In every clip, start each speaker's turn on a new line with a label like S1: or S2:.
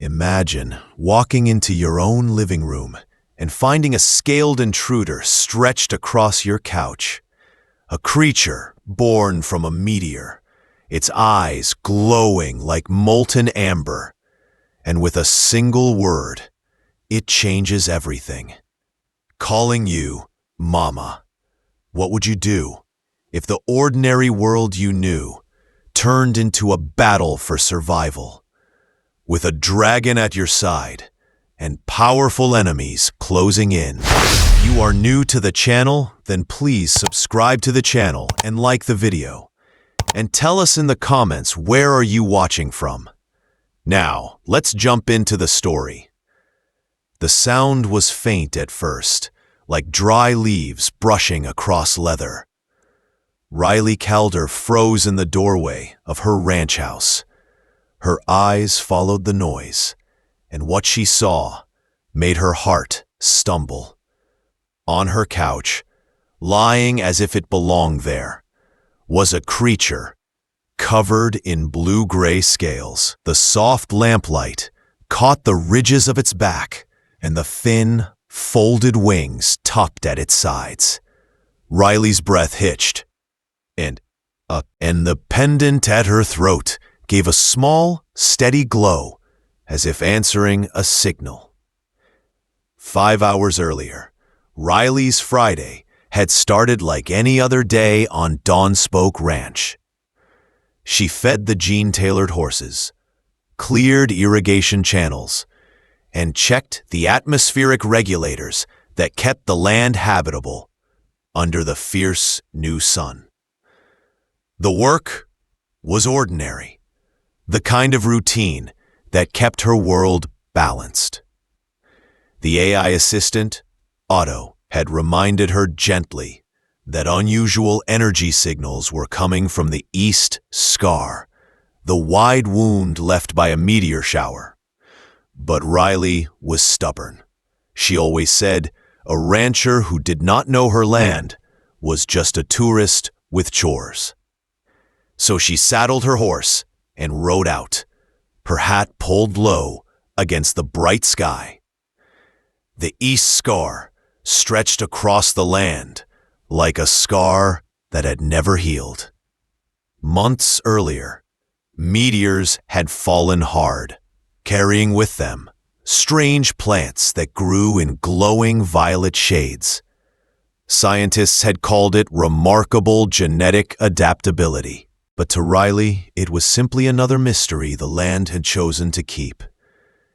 S1: Imagine walking into your own living room and finding a scaled intruder stretched across your couch. A creature born from a meteor, its eyes glowing like molten amber. And with a single word, it changes everything. Calling you Mama. What would you do if the ordinary world you knew turned into a battle for survival? With a dragon at your side and powerful enemies closing in. You are new to the channel? Then please subscribe to the channel and like the video. And tell us in the comments, where are you watching from? Now, let's jump into the story. The sound was faint at first, like dry leaves brushing across leather. Riley Calder froze in the doorway of her ranch house. Her eyes followed the noise, and what she saw made her heart stumble. On her couch, lying as if it belonged there, was a creature covered in blue-gray scales. The soft lamplight caught the ridges of its back and the thin, folded wings tucked at its sides. Riley's breath hitched, and the pendant at her throat gave a small, steady glow, as if answering a signal. 5 hours earlier, Riley's Friday had started like any other day on Dawnspoke Ranch. She fed the gene-tailored horses, cleared irrigation channels, and checked the atmospheric regulators that kept the land habitable under the fierce new sun. The work was ordinary, the kind of routine that kept her world balanced. The AI assistant, Otto, had reminded her gently that unusual energy signals were coming from the East Scar, the wide wound left by a meteor shower. But Riley was stubborn. She always said a rancher who did not know her land was just a tourist with chores. So she saddled her horse and rode out, her hat pulled low against the bright sky. The East Scar stretched across the land like a scar that had never healed. Months earlier, meteors had fallen hard, carrying with them strange plants that grew in glowing violet shades. Scientists had called it remarkable genetic adaptability. But to Riley, it was simply another mystery the land had chosen to keep.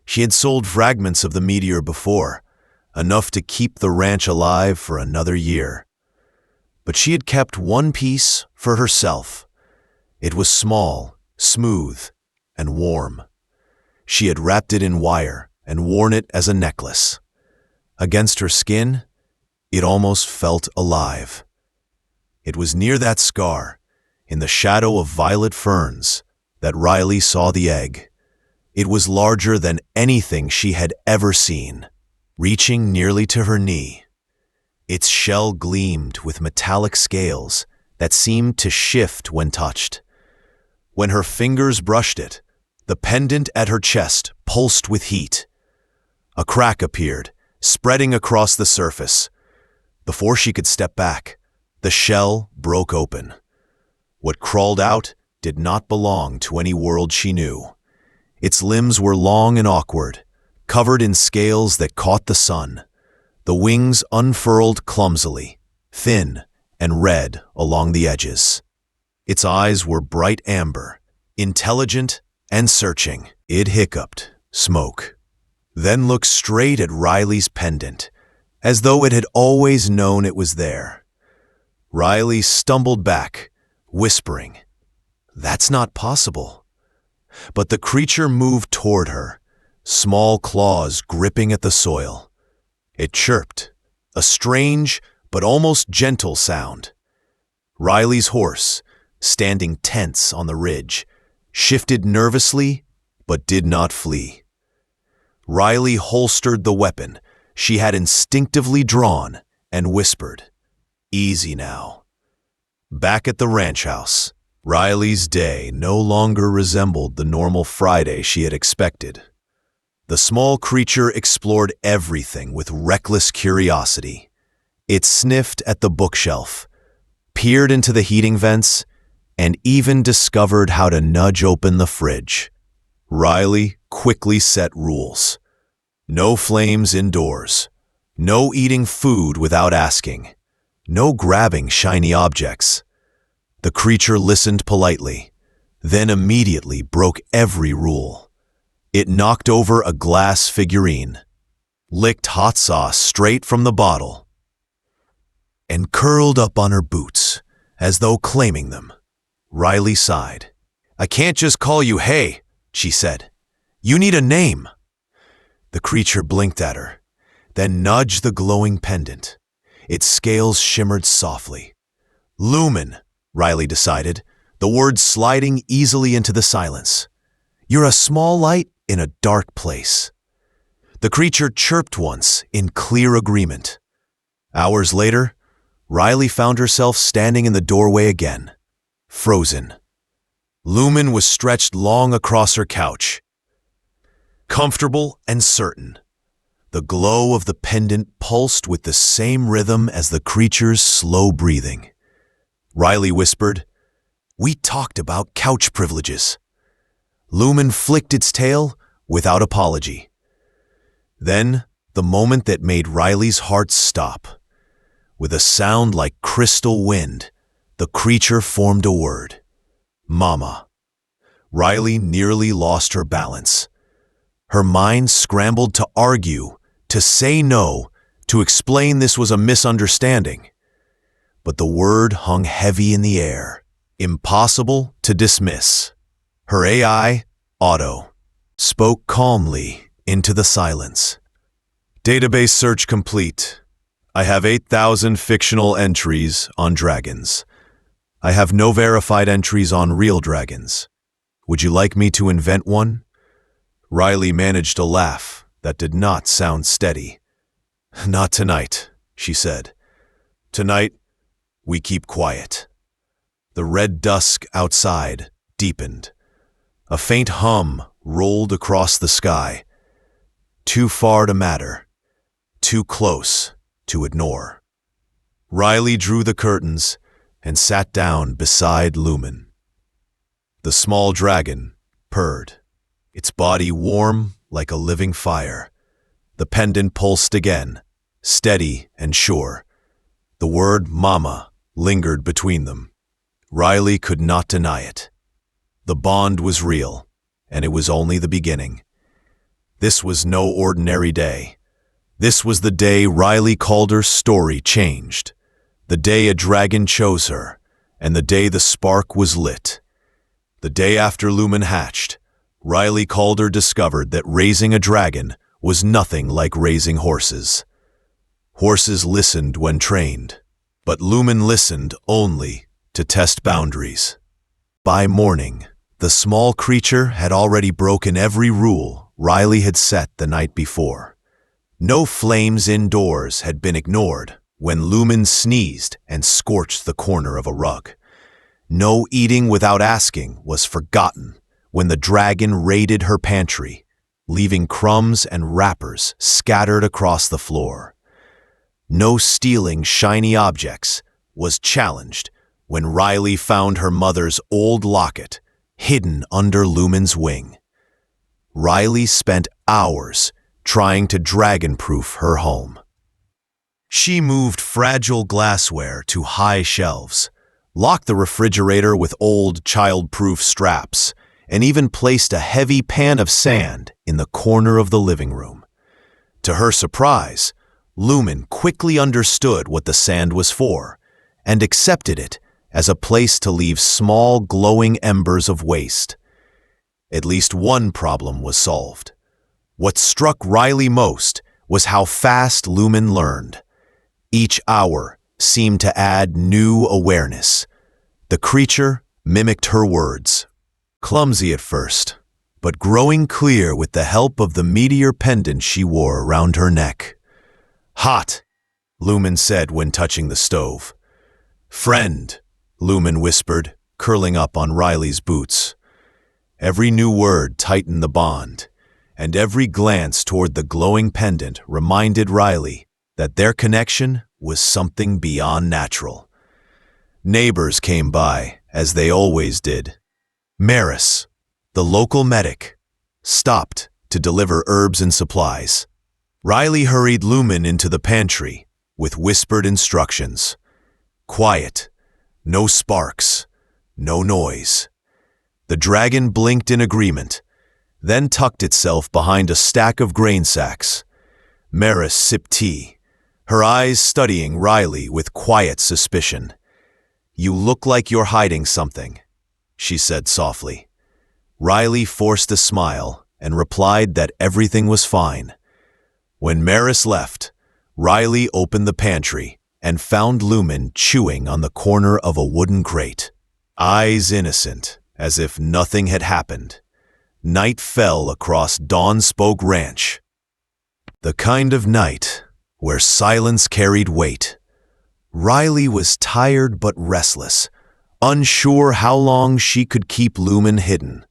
S1: She had sold fragments of the meteor before, enough to keep the ranch alive for another year. But she had kept one piece for herself. It was small, smooth, and warm. She had wrapped it in wire and worn it as a necklace. Against her skin, it almost felt alive. It was near that scar, in the shadow of violet ferns, that Riley saw the egg. It was larger than anything she had ever seen, reaching nearly to her knee. Its shell gleamed with metallic scales that seemed to shift when touched. When her fingers brushed it, the pendant at her chest pulsed with heat. A crack appeared, spreading across the surface. Before she could step back, the shell broke open. What crawled out did not belong to any world she knew. Its limbs were long and awkward, covered in scales that caught the sun. The wings unfurled clumsily, thin and red along the edges. Its eyes were bright amber, intelligent and searching. It hiccuped, smoke, then looked straight at Riley's pendant, as though it had always known it was there. Riley stumbled back, whispering, "That's not possible." But the creature moved toward her, small claws gripping at the soil. It chirped, a strange but almost gentle sound. Riley's horse, standing tense on the ridge, shifted nervously but did not flee. Riley holstered the weapon she had instinctively drawn and whispered, "Easy now." Back at the ranch house, Riley's day no longer resembled the normal Friday she had expected. The small creature explored everything with reckless curiosity. It sniffed at the bookshelf, peered into the heating vents, and even discovered how to nudge open the fridge. Riley quickly set rules. No flames indoors. No eating food without asking. No grabbing shiny objects. The creature listened politely, then immediately broke every rule. It knocked over a glass figurine, licked hot sauce straight from the bottle, and curled up on her boots, as though claiming them. Riley sighed. "I can't just call you Hey," she said. "You need a name." The creature blinked at her, then nudged the glowing pendant. Its scales shimmered softly. "Lumen," Riley decided, the words sliding easily into the silence. "You're a small light in a dark place." The creature chirped once in clear agreement. Hours later, Riley found herself standing in the doorway again, frozen. Lumen was stretched long across her couch, comfortable and certain. The glow of the pendant pulsed with the same rhythm as the creature's slow breathing. Riley whispered, "We talked about couch privileges." Lumen flicked its tail without apology. Then, the moment that made Riley's heart stop. With a sound like crystal wind, the creature formed a word. Mama. Riley nearly lost her balance. Her mind scrambled to argue, to say no, to explain this was a misunderstanding. But the word hung heavy in the air, impossible to dismiss. Her AI, Otto, spoke calmly into the silence. "Database search complete. I have 8,000 fictional entries on dragons. I have no verified entries on real dragons. Would you like me to invent one?" Riley managed a laugh that did not sound steady. "Not tonight," she said. "Tonight, we keep quiet." The red dusk outside deepened. A faint hum rolled across the sky. Too far to matter. Too close to ignore. Riley drew the curtains and sat down beside Lumen. The small dragon purred, its body warm like a living fire. The pendant pulsed again, steady and sure. The word Mama lingered between them. Riley could not deny it. The bond was real, and it was only the beginning. This was no ordinary day. This was the day Riley Calder's story changed. The day a dragon chose her, and the day the spark was lit. The day after Lumen hatched, Riley Calder discovered that raising a dragon was nothing like raising horses. Horses listened when trained, but Lumen listened only to test boundaries. By morning, the small creature had already broken every rule Riley had set the night before. No flames indoors had been ignored when Lumen sneezed and scorched the corner of a rug. No eating without asking was forgotten when the dragon raided her pantry, leaving crumbs and wrappers scattered across the floor. No stealing shiny objects was challenged when Riley found her mother's old locket hidden under Lumen's wing. Riley spent hours trying to dragon-proof her home. She moved fragile glassware to high shelves, locked the refrigerator with old child-proof straps, and even placed a heavy pan of sand in the corner of the living room. To her surprise, Lumen quickly understood what the sand was for and accepted it as a place to leave small glowing embers of waste. At least one problem was solved. What struck Riley most was how fast Lumen learned. Each hour seemed to add new awareness. The creature mimicked her words, clumsy at first, but growing clear with the help of the meteor pendant she wore around her neck. "Hot," Lumen said when touching the stove. "Friend," Lumen whispered, curling up on Riley's boots. Every new word tightened the bond. and every glance toward the glowing pendant reminded Riley that their connection was something beyond natural. Neighbors came by, as they always did. Maris, the local medic, stopped to deliver herbs and supplies. Riley hurried Lumen into the pantry with whispered instructions. Quiet, no sparks, no noise. The dragon blinked in agreement, then tucked itself behind a stack of grain sacks. Maris sipped tea, her eyes studying Riley with quiet suspicion. "You look like you're hiding something," she said softly. Riley forced a smile and replied that everything was fine. When Maris left, Riley opened the pantry and found Lumen chewing on the corner of a wooden crate. Eyes innocent, as if nothing had happened. Night fell across Dawnspoke Ranch. The kind of night where silence carried weight. Riley was tired but restless, unsure how long she could keep Lumen hidden.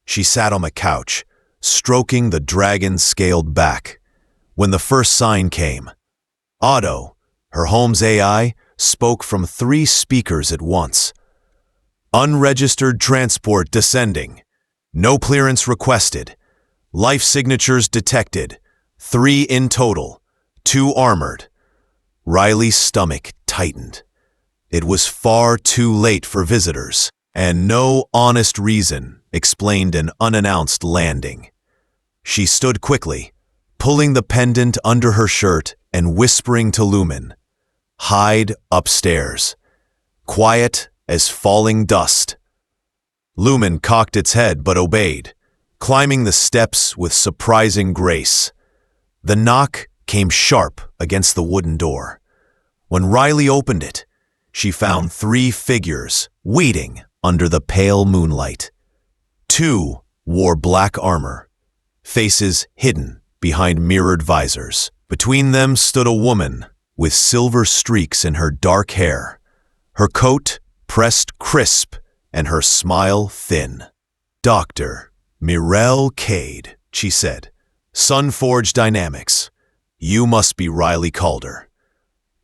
S1: She sat on the couch, stroking the dragon's scaled back, when the first sign came. Otto, her home's AI, spoke from 3 speakers at once. "Unregistered transport descending. No clearance requested. Life signatures detected. 3 in total. 2 armored." Riley's stomach tightened. It was far too late for visitors, and no honest reason explained an unannounced landing. She stood quickly, pulling the pendant under her shirt and whispering to Lumen, "Hide upstairs." Quiet as falling dust. Lumen cocked its head but obeyed, climbing the steps with surprising grace. The knock came sharp against the wooden door. When Riley opened it, she found 3 figures waiting under the pale moonlight. 2 wore black armor, faces hidden behind mirrored visors. Between them stood a woman with silver streaks in her dark hair, her coat pressed crisp and her smile thin. "Dr. Mirelle Cade," she said. "Sunforge Dynamics. You must be Riley Calder."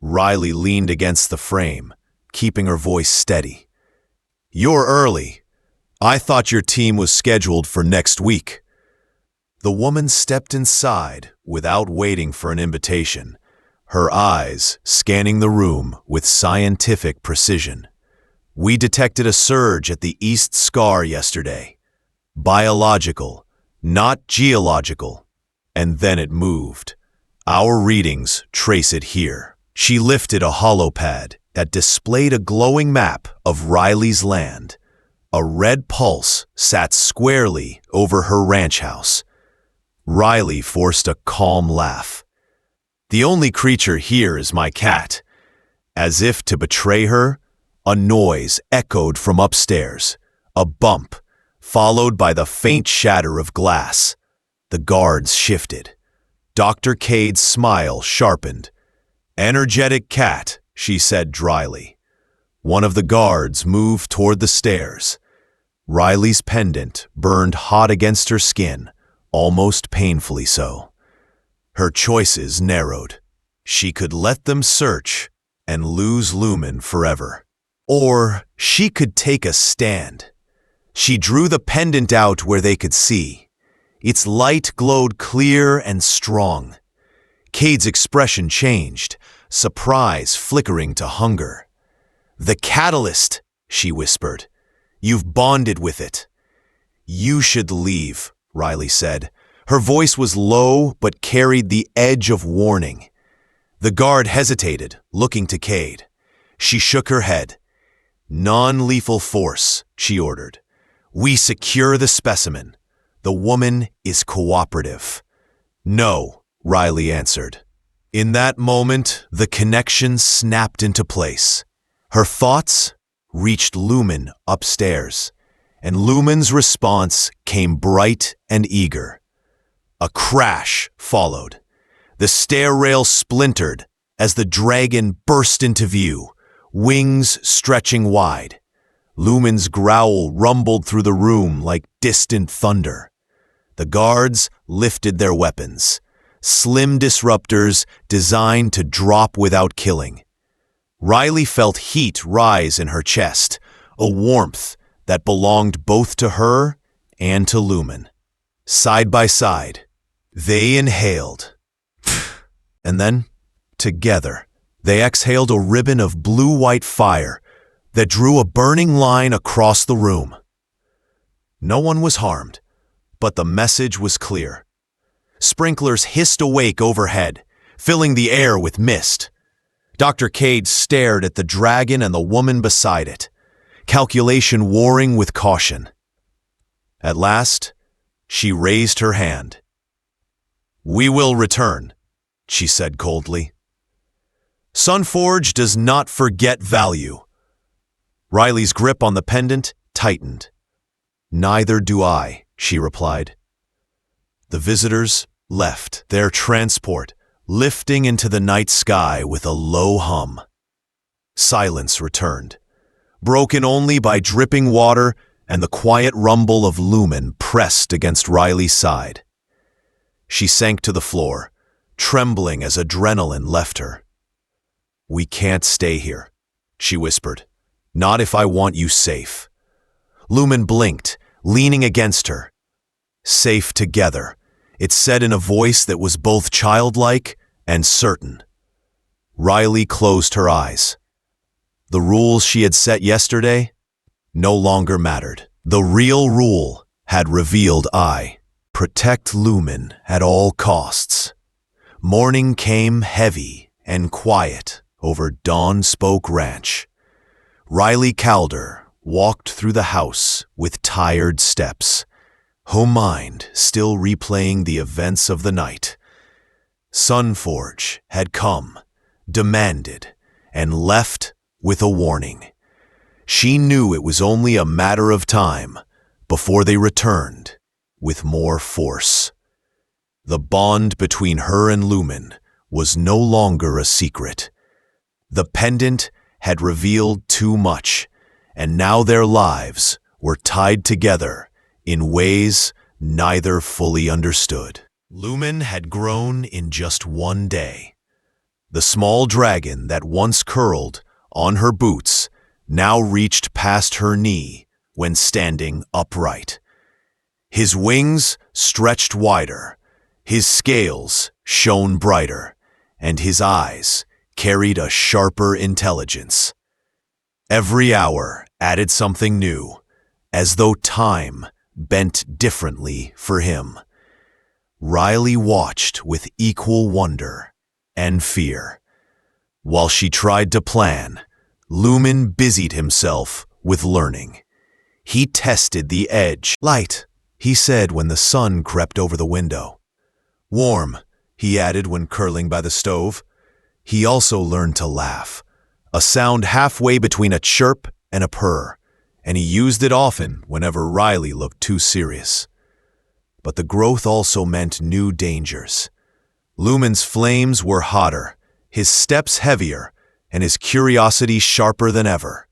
S1: Riley leaned against the frame, keeping her voice steady. "You're early. I thought your team was scheduled for next week." The woman stepped inside without waiting for an invitation, her eyes scanning the room with scientific precision. "We detected a surge at the East Scar yesterday. Biological, not geological. And then it moved. Our readings trace it here." She lifted a holopad that displayed a glowing map of Riley's land. A red pulse sat squarely over her ranch house. Riley forced a calm laugh. "The only creature here is my cat." As if to betray her, a noise echoed from upstairs, a bump, followed by the faint shatter of glass. The guards shifted. Dr. Cade's smile sharpened. "Energetic cat," she said dryly. One of the guards moved toward the stairs. Riley's pendant burned hot against her skin, almost painfully so. Her choices narrowed. She could let them search and lose Lumen forever. Or she could take a stand. She drew the pendant out where they could see. Its light glowed clear and strong. Cade's expression changed, surprise flickering to hunger. "The catalyst," she whispered. "You've bonded with it." "You should leave," Riley said. Her voice was low but carried the edge of warning. The guard hesitated, looking to Cade. She shook her head. "Non-lethal force," she ordered. "We secure the specimen. The woman is cooperative." "No," Riley answered. In that moment, the connection snapped into place. Her thoughts reached Lumen upstairs, and Lumen's response came bright and eager. A crash followed. The stair rail splintered as the dragon burst into view, wings stretching wide. Lumen's growl rumbled through the room like distant thunder. The guards lifted their weapons, slim disruptors designed to drop without killing. Riley felt heat rise in her chest, a warmth that belonged both to her and to Lumen. Side by side, they inhaled. And then, together, they exhaled a ribbon of blue-white fire that drew a burning line across the room. No one was harmed, but the message was clear. Sprinklers hissed awake overhead, filling the air with mist. Dr. Cade stared at the dragon and the woman beside it, calculation warring with caution. At last, she raised her hand. "We will return," she said coldly. Sunforge does not forget value. Riley's grip on the pendant tightened. "Neither do I," she replied. The visitors left their transport, lifting into the night sky with a low hum. Silence returned, broken only by dripping water and the quiet rumble of Lumen pressed against Riley's side. She sank to the floor, trembling as adrenaline left her. "We can't stay here," she whispered. "Not if I want you safe." Lumen blinked, leaning against her. "Safe together," it said in a voice that was both childlike and certain. Riley closed her eyes. The rules she had set yesterday no longer mattered. The real rule had revealed protect Lumen at all costs. Morning came heavy and quiet over Dawn Spoke Ranch. Riley Calder walked through the house with tired steps, her mind still replaying the events of the night. Sunforge had come, demanded, and left with a warning. She knew it was only a matter of time before they returned with more force. The bond between her and Lumen was no longer a secret. The pendant had revealed too much, and now their lives were tied together in ways neither fully understood. Lumen had grown in just one day. The small dragon that once curled on her boots now reached past her knee when standing upright. His wings stretched wider, his scales shone brighter, and his eyes carried a sharper intelligence. Every hour added something new, as though time bent differently for him. Riley watched with equal wonder and fear. While she tried to plan, Lumen busied himself with learning. He tested the edge. "Light," he said when the sun crept over the window. "Warm," he added when curling by the stove. He also learned to laugh, a sound halfway between a chirp and a purr, and he used it often whenever Riley looked too serious. But the growth also meant new dangers. Lumen's flames were hotter, his steps heavier, and his curiosity sharper than ever.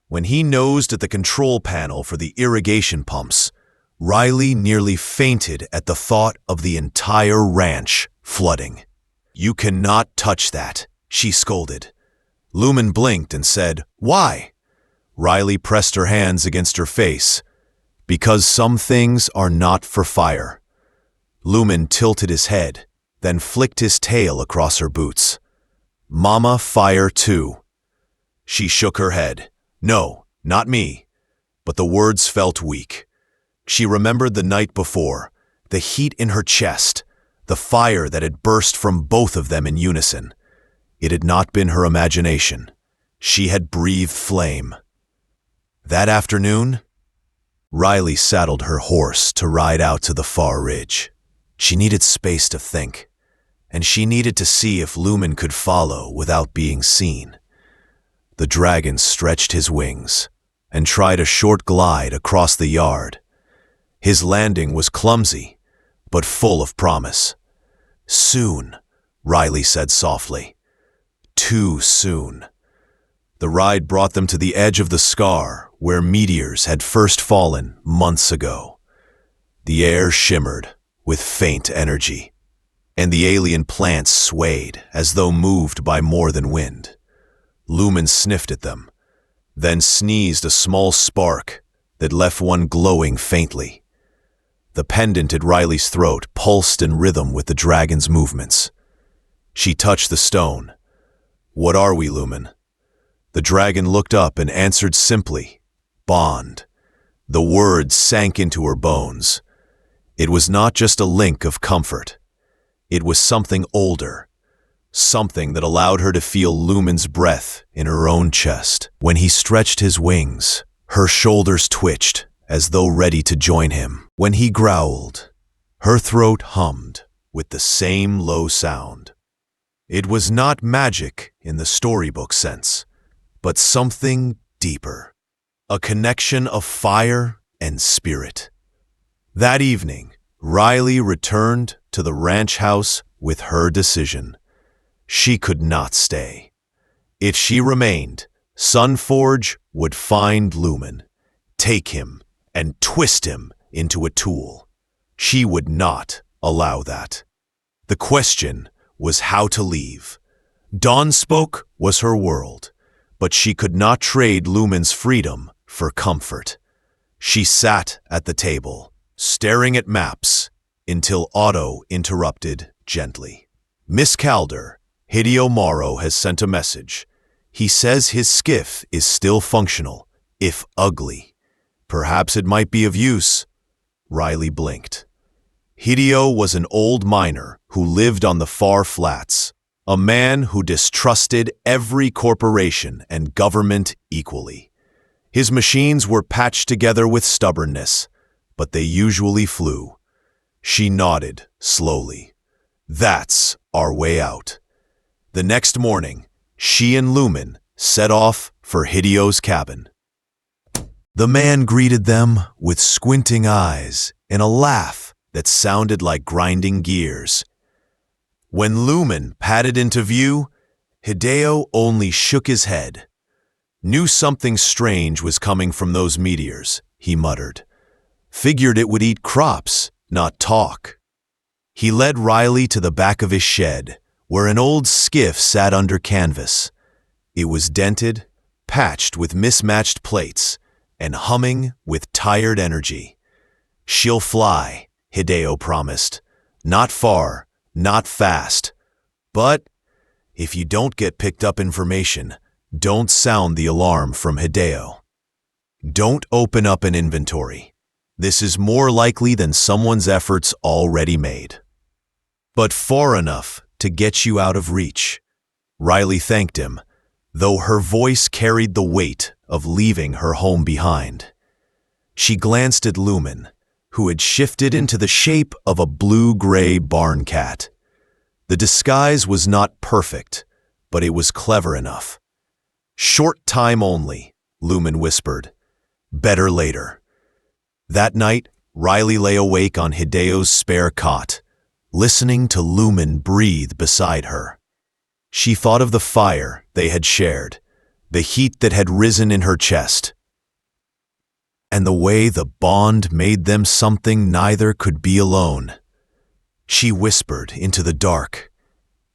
S1: When he nosed at the control panel for the irrigation pumps, Riley nearly fainted at the thought of the entire ranch flooding. "You cannot touch that," she scolded. Lumen blinked and said, "Why?" Riley pressed her hands against her face. "Because some things are not for fire." Lumen tilted his head, then flicked his tail across her boots. "Mama, fire too." She shook her head. "No, not me." But the words felt weak. She remembered the night before, the heat in her chest, the fire that had burst from both of them in unison. It had not been her imagination. She had breathed flame. That afternoon, Riley saddled her horse to ride out to the far ridge. She needed space to think, and she needed to see if Lumen could follow without being seen. The dragon stretched his wings and tried a short glide across the yard. His landing was clumsy, but full of promise. "Soon," Riley said softly. "Too soon." The ride brought them to the edge of the scar where meteors had first fallen months ago. The air shimmered with faint energy, and the alien plants swayed as though moved by more than wind. Lumen sniffed at them, then sneezed a small spark that left one glowing faintly. The pendant at Riley's throat pulsed in rhythm with the dragon's movements. She touched the stone. "What are we, Lumen?" The dragon looked up and answered simply, "Bond." The words sank into her bones. It was not just a link of comfort. It was something older, something that allowed her to feel Lumen's breath in her own chest. When he stretched his wings, her shoulders twitched as though ready to join him. When he growled, her throat hummed with the same low sound. It was not magic in the storybook sense, but something deeper, a connection of fire and spirit. That evening, Riley returned to the ranch house with her decision. She could not stay. If she remained, Sunforge would find Lumen, take him, and twist him into a tool. She would not allow that. The question was how to leave. Dawnspoke was her world, but she could not trade Lumen's freedom for comfort. She sat at the table, staring at maps, until Otto interrupted gently. "Miss Calder, Hideo Morrow has sent a message. He says his skiff is still functional, if ugly. Perhaps it might be of use." Riley blinked. Hideo was an old miner who lived on the far flats, a man who distrusted every corporation and government equally. His machines were patched together with stubbornness, but they usually flew. She nodded slowly. "That's our way out." The next morning, she and Lumen set off for Hideo's cabin. The man greeted them with squinting eyes and a laugh that sounded like grinding gears. When Lumen padded into view, Hideo only shook his head. "Knew something strange was coming from those meteors," he muttered. "Figured it would eat crops, not talk." He led Riley to the back of his shed, where an old skiff sat under canvas. It was dented, patched with mismatched plates, and humming with tired energy. "She'll fly," Hideo promised. "Not far, not fast. But if you don't get picked up information, don't sound the alarm from Hideo. Don't open up an inventory. This is more likely than someone's efforts already made. But far enough to get you out of reach." Riley thanked him, though her voice carried the weight of leaving her home behind. She glanced at Lumen, who had shifted into the shape of a blue-gray barn cat. The disguise was not perfect, but it was clever enough. "Short time only," Lumen whispered. "Better later." That night, Riley lay awake on Hideo's spare cot, listening to Lumen breathe beside her. She thought of the fire they had shared, the heat that had risen in her chest, and the way the bond made them something neither could be alone. She whispered into the dark,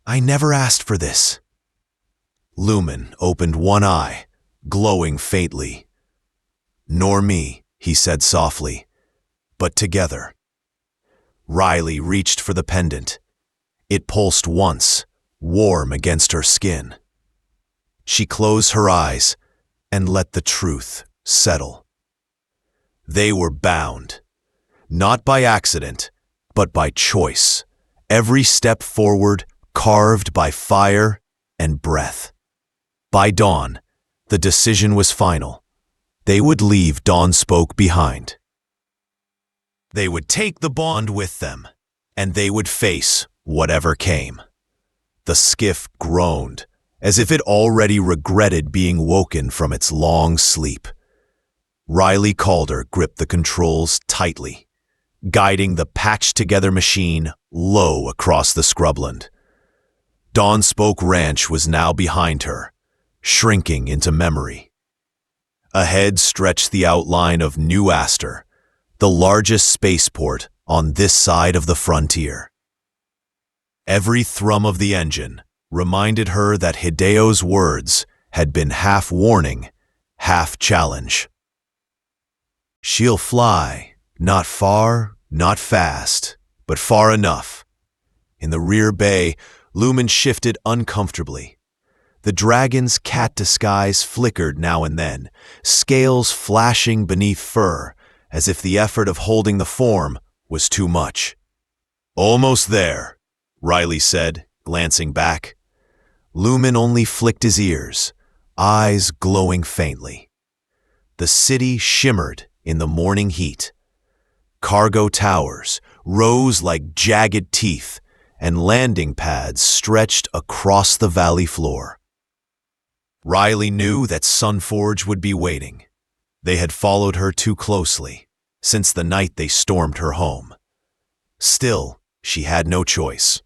S1: "I never asked for this." Lumen opened one eye, glowing faintly. "Nor me," he said softly, "but together." Riley reached for the pendant. It pulsed once, warm against her skin. She closed her eyes and let the truth settle. They were bound, not by accident, but by choice, every step forward carved by fire and breath. By dawn, the decision was final. They would leave Dawnspoke behind. They would take the bond with them, and they would face whatever came. The skiff groaned, as if it already regretted being woken from its long sleep. Riley Calder gripped the controls tightly, guiding the patched-together machine low across the scrubland. Dawnspoke Ranch was now behind her, shrinking into memory. Ahead stretched the outline of New Astor, the largest spaceport on this side of the frontier. Every thrum of the engine reminded her that Hideo's words had been half warning, half challenge. She'll fly, not far, not fast, but far enough. In the rear bay, Lumen shifted uncomfortably. The dragon's cat disguise flickered now and then, scales flashing beneath fur, as if the effort of holding the form was too much. "Almost there," Riley said, glancing back. Lumen only flicked his ears, eyes glowing faintly. The city shimmered in the morning heat. Cargo towers rose like jagged teeth, and landing pads stretched across the valley floor. Riley knew that Sunforge would be waiting. They had followed her too closely, since the night they stormed her home. Still, she had no choice.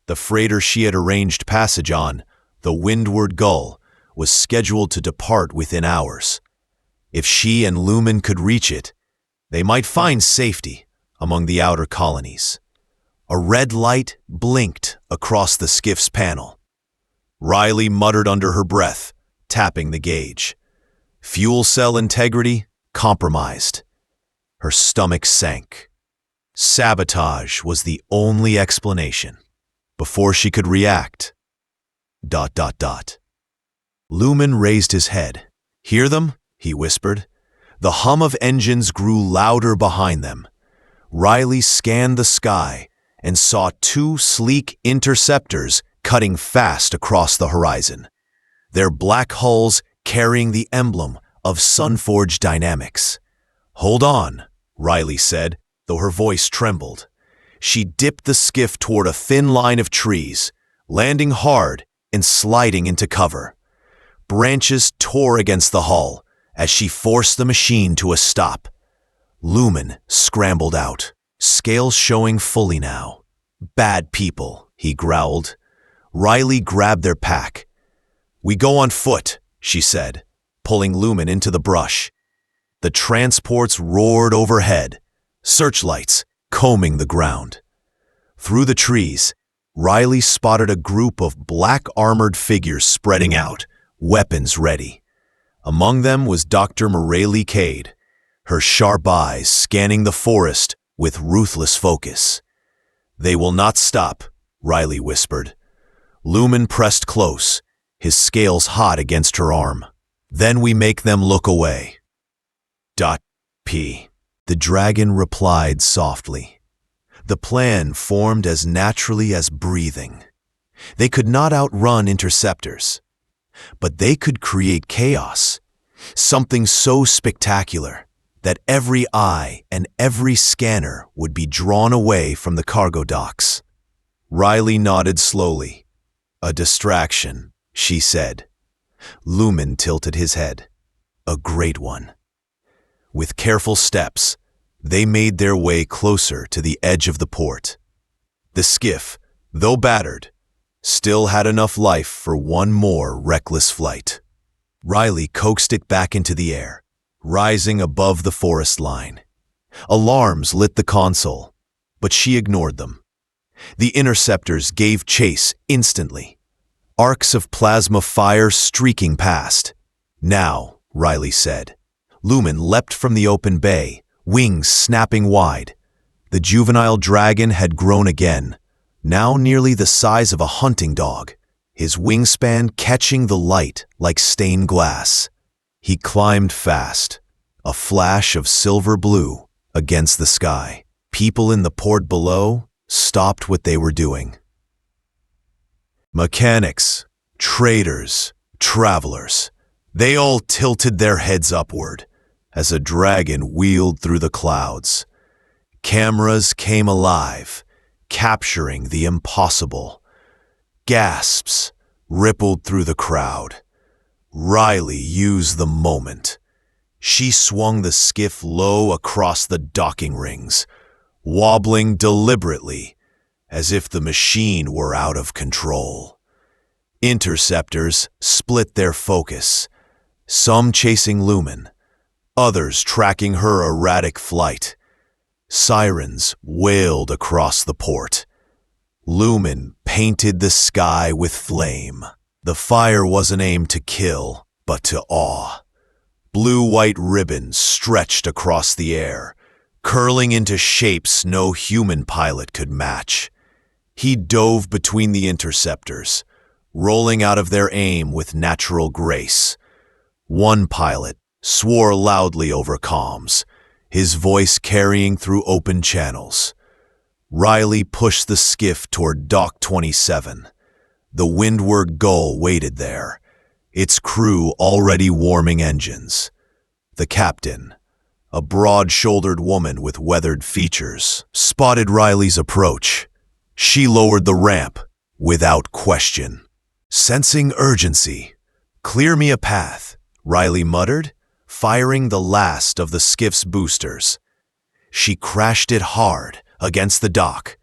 S1: The freighter she had arranged passage on, the Windward Gull, was scheduled to depart within hours. If she and Lumen could reach it, they might find safety among the outer colonies. A red light blinked across the skiff's panel. Riley muttered under her breath, tapping the gauge. Fuel cell integrity compromised. Her stomach sank. Sabotage was the only explanation. Before she could react... Lumen raised his head. "Hear them?" he whispered. The hum of engines grew louder behind them. Riley scanned the sky and saw two sleek interceptors cutting fast across the horizon, their black hulls carrying the emblem of Sunforge Dynamics. "Hold on," Riley said, though her voice trembled. She dipped the skiff toward a thin line of trees, landing hard and sliding into cover. Branches tore against the hull as she forced the machine to a stop. Lumen scrambled out, scales showing fully now. "Bad people," he growled. Riley grabbed their pack. "We go on foot," she said, pulling Lumen into the brush. The transports roared overhead, searchlights combing the ground. Through the trees, Riley spotted a group of black-armored figures spreading out, weapons ready. Among them was Dr. Morelli Cade, her sharp eyes scanning the forest with ruthless focus. "They will not stop," Riley whispered. Lumen pressed close, his scales hot against her arm. "Then we make them look away." P. The dragon replied softly. The plan formed as naturally as breathing. They could not outrun interceptors, but they could create chaos, something so spectacular that every eye and every scanner would be drawn away from the cargo docks. Riley nodded slowly. "A distraction," she said. Lumen tilted his head. "A great one." With careful steps, they made their way closer to the edge of the port. The skiff, though battered, still had enough life for one more reckless flight. Riley coaxed it back into the air, rising above the forest line. Alarms lit the console, but she ignored them. The interceptors gave chase instantly, arcs of plasma fire streaking past. "Now," Riley said. Lumen leapt from the open bay, wings snapping wide. The juvenile dragon had grown again, now nearly the size of a hunting dog, his wingspan catching the light like stained glass. He climbed fast, a flash of silver blue against the sky. People in the port below stopped what they were doing. Mechanics, traders, travelers, they all tilted their heads upward as a dragon wheeled through the clouds. Cameras came alive, capturing the impossible. Gasps rippled through the crowd. Riley used the moment. She swung the skiff low across the docking rings, wobbling deliberately as if the machine were out of control. Interceptors split their focus, some chasing Lumen, others tracking her erratic flight. Sirens wailed across the port. Lumen painted the sky with flame. The fire wasn't aimed to kill, but to awe. Blue-white ribbons stretched across the air, curling into shapes no human pilot could match. He dove between the interceptors, rolling out of their aim with natural grace. One pilot swore loudly over comms, his voice carrying through open channels. Riley pushed the skiff toward Dock 27. The Windward Gull waited there, its crew already warming engines. The captain, a broad-shouldered woman with weathered features, spotted Riley's approach. She lowered the ramp without question. Sensing urgency, "Clear me a path," Riley muttered, firing the last of the skiff's boosters. She crashed it hard against the dock,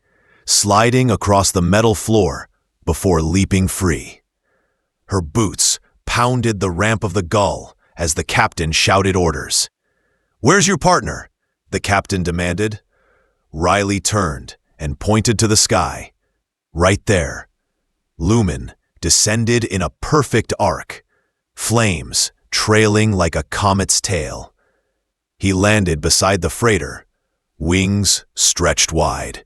S1: sliding across the metal floor before leaping free. Her boots pounded the ramp of the Gull as the captain shouted orders. "Where's your partner?" the captain demanded. Riley turned and pointed to the sky. Right there, Lumen descended in a perfect arc, flames trailing like a comet's tail. He landed beside the freighter, wings stretched wide,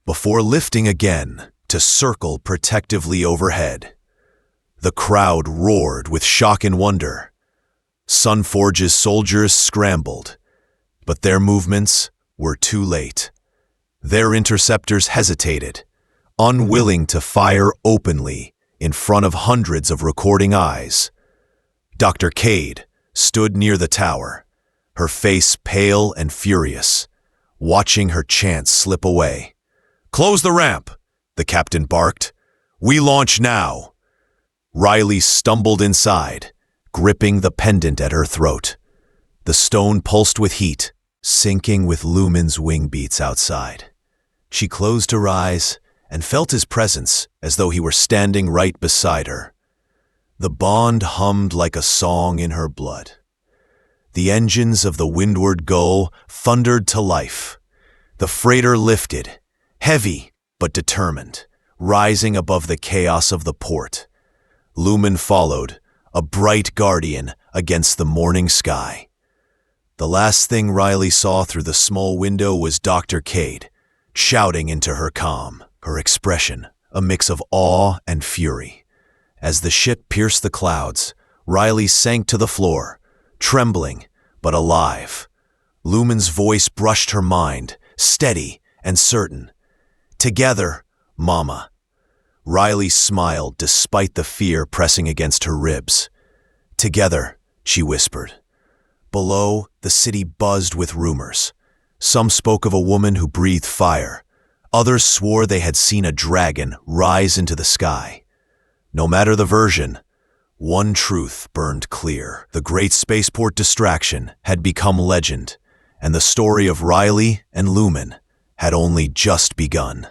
S1: before lifting again to circle protectively overhead. The crowd roared with shock and wonder. Sunforge's soldiers scrambled, but their movements were too late. Their interceptors hesitated, unwilling to fire openly in front of hundreds of recording eyes. Dr. Cade stood near the tower, her face pale and furious, watching her chance slip away. "Close the ramp," the captain barked. "We launch now." Riley stumbled inside, gripping the pendant at her throat. The stone pulsed with heat, syncing with Lumen's wing beats outside. She closed her eyes and felt his presence as though he were standing right beside her. The bond hummed like a song in her blood. The engines of the Windward Gull thundered to life. The freighter lifted, heavy but determined, rising above the chaos of the port. Lumen followed, a bright guardian against the morning sky. The last thing Riley saw through the small window was Dr. Cade, shouting into her comm, her expression a mix of awe and fury. As the ship pierced the clouds, Riley sank to the floor, trembling but alive. Lumen's voice brushed her mind, steady and certain. "Together, Mama." Riley smiled despite the fear pressing against her ribs. "Together," she whispered. Below, the city buzzed with rumors. Some spoke of a woman who breathed fire. Others swore they had seen a dragon rise into the sky. No matter the version, one truth burned clear. The great spaceport distraction had become legend, and the story of Riley and Lumen had only just begun.